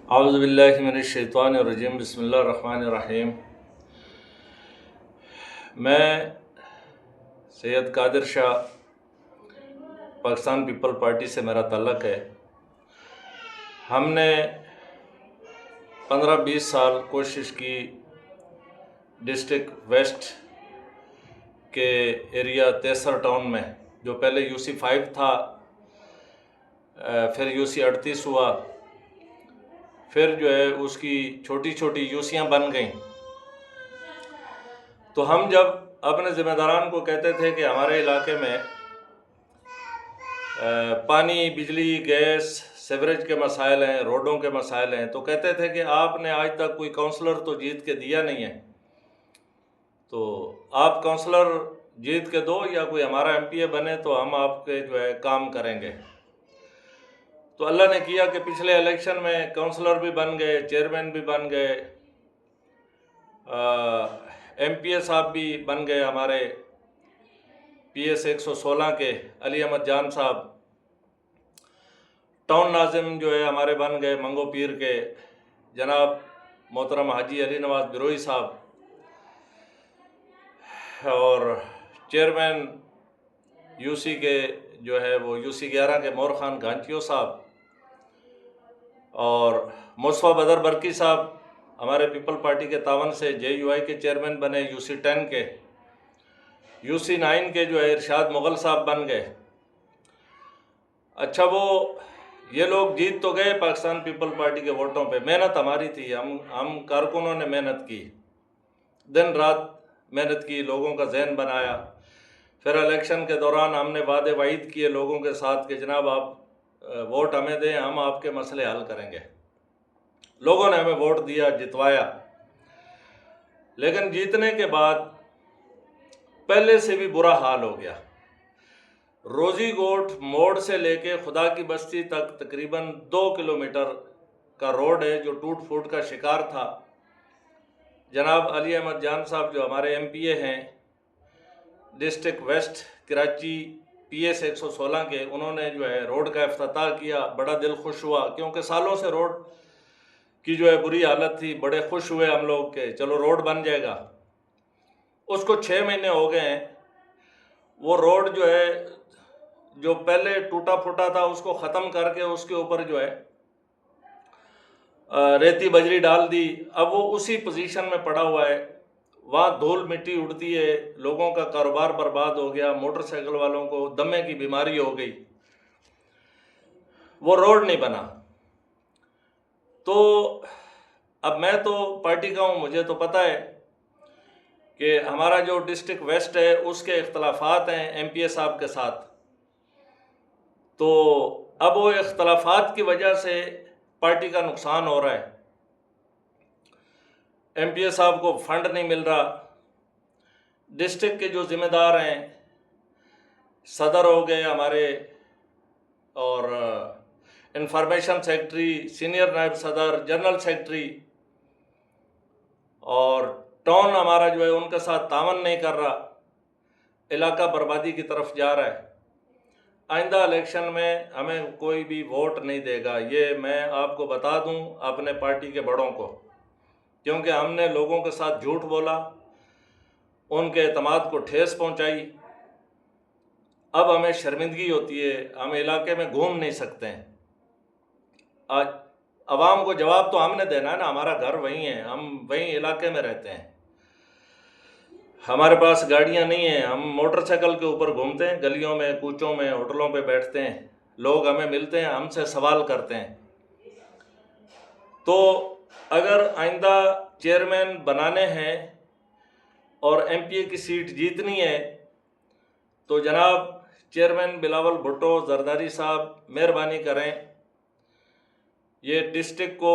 औज़ुबिल्लाहि मिनश्शैतानिर्रजीम बिस्मिल्लाहिर्रहमानिर्रहीम। मैं Syed Qadir Shah, Pakistan people party से मेरा ताल्लुक़ है। हमने 15-20 साल कोशिश की डिस्ट्रिक्ट वेस्ट के एरिया तेसर टाउन में, जो पहले यूसी 5 था, फिर यूसी 38 हुआ, फिर जो है उसकी छोटी छोटी यूसियाँ बन गईं। तो हम जब अपने ज़िम्मेदारान को कहते थे कि हमारे इलाके में पानी, बिजली, गैस, सीवरेज के मसाइल हैं, रोडों के मसाइल हैं, तो कहते थे कि आपने आज तक कोई काउंसलर तो जीत के दिया नहीं है, तो आप काउंसलर जीत के दो या कोई हमारा एमपीए बने तो हम आपके जो है काम करेंगे। तो अल्लाह ने किया कि पिछले इलेक्शन में काउंसलर भी बन गए, चेयरमैन भी बन गए, एमपीए साहब भी बन गए, हमारे पीएस 116 के अली अहमद जान साहब, टाउन नाजिम जो है हमारे बन गए मंगो पीर के जनाब मोहतरम हाजी अली नवाज बिरोई साहब, और चेयरमैन यूसी के जो है वो यूसी 11 के मोर खान घांचियो साहब, और मुस्तफ़ा बदर बरकी साहब हमारे पीपल पार्टी के तावन से जेयूआई के चेयरमैन बने, यूसी 10 के, यूसी 9 के जो है इरशाद मुग़ल साहब बन गए। अच्छा, वो ये लोग जीत तो गए पाकिस्तान पीपल पार्टी के वोटों पे, मेहनत हमारी थी, हम कारकुनों ने मेहनत की, दिन रात मेहनत की, लोगों का जहन बनाया। फिर इलेक्शन के दौरान हमने वादे वाइद किए लोगों के साथ कि जनाब आप वोट हमें दें, हम आपके मसले हल करेंगे। लोगों ने हमें वोट दिया, जितवाया, लेकिन जीतने के बाद पहले से भी बुरा हाल हो गया। रोजी गोट मोड़ से लेके खुदा की बस्ती तक तकरीबन 2 किलोमीटर का रोड है जो टूट फूट का शिकार था। जनाब अली अहमद जान साहब जो हमारे एमपीए हैं डिस्ट्रिक्ट वेस्ट कराची पीएस 116 के, उन्होंने जो है रोड का इफ्तिताह किया। बड़ा दिल खुश हुआ क्योंकि सालों से रोड की जो है बुरी हालत थी। बड़े खुश हुए हम लोग के चलो रोड बन जाएगा। उसको 6 महीने हो गए हैं। वो रोड जो है जो पहले टूटा फूटा था उसको ख़त्म करके उसके ऊपर जो है रेती बजरी डाल दी। अब वो उसी पोजीशन में पड़ा हुआ है, वहाँ धूल मिट्टी उड़ती है, लोगों का कारोबार बर्बाद हो गया, मोटरसाइकिल वालों को दमे की बीमारी हो गई, वो रोड नहीं बना। तो अब मैं तो पार्टी का हूँ, मुझे तो पता है कि हमारा जो डिस्ट्रिक्ट वेस्ट है उसके इख्तलाफात हैं एमपीए साहब के साथ। तो अब वो इख्तलाफात की वजह से पार्टी का नुकसान हो रहा है। एमपीए साहब को फंड नहीं मिल रहा। डिस्ट्रिक्ट के जो ज़िम्मेदार हैं, सदर हो गए हमारे, और इंफॉर्मेशन सेक्रेटरी, सीनियर नायब सदर, जनरल सेक्रेटरी, और टाउन हमारा जो है उनके साथ तावन नहीं कर रहा। इलाका बर्बादी की तरफ जा रहा है। आइंदा इलेक्शन में हमें कोई भी वोट नहीं देगा, ये मैं आपको बता दूं अपने पार्टी के बड़ों को, क्योंकि हमने लोगों के साथ झूठ बोला, उनके एतमाद को ठेस पहुंचाई। अब हमें शर्मिंदगी होती है, हम इलाके में घूम नहीं सकते हैं। आज आवाम को जवाब तो हमने देना है ना, हमारा घर वहीं है, हम वहीं इलाके में रहते हैं, हमारे पास गाड़ियां नहीं हैं, हम मोटरसाइकिल के ऊपर घूमते हैं, गलियों में, कूचों में, होटलों पे बैठते हैं, लोग हमें मिलते हैं, हमसे सवाल करते हैं। तो अगर आइंदा चेयरमैन बनाने हैं और एमपीए की सीट जीतनी है तो जनाब चेयरमैन बिलावल भुट्टो जरदारी साहब मेहरबानी करें, ये डिस्ट्रिक्ट को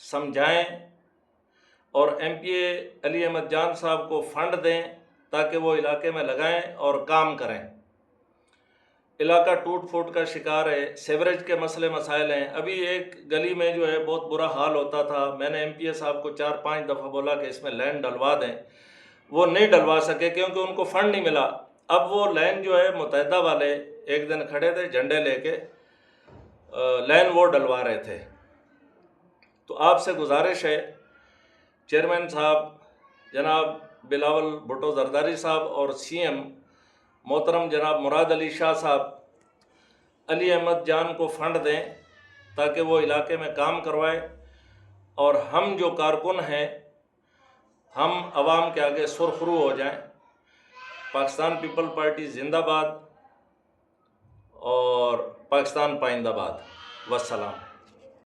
समझाएं और एमपीए अली अहमद जान साहब को फंड दें ताकि वो इलाके में लगाएं और काम करें। इलाका टूट फूट का शिकार है, सीवरेज के मसले मसाइल हैं। अभी एक गली में जो है बहुत बुरा हाल होता था, मैंने एमपीए साहब को 4-5 दफ़ा बोला कि इसमें लैंड डलवा दें, वो नहीं डलवा सके क्योंकि उनको फंड नहीं मिला। अब वो लैंड जो है मुतहदा वाले एक दिन खड़े थे झंडे लेके, लैंड वो डलवा रहे थे। तो आपसे गुजारिश है, चेयरमैन साहब जनाब बिलावल भुट्टो जरदारी साहब और सीएम मोहतरम जनाब मुराद अली शाह साहब अली अहमद जान को फ़ंड दें ताकि वो इलाके में काम करवाए, और हम जो कारकुन हैं हम आवाम के आगे सुरखरू हो जाएं। पाकिस्तान पीपल पार्टी जिंदाबाद और पाकिस्तान पाइंदाबाद। वस्सलाम।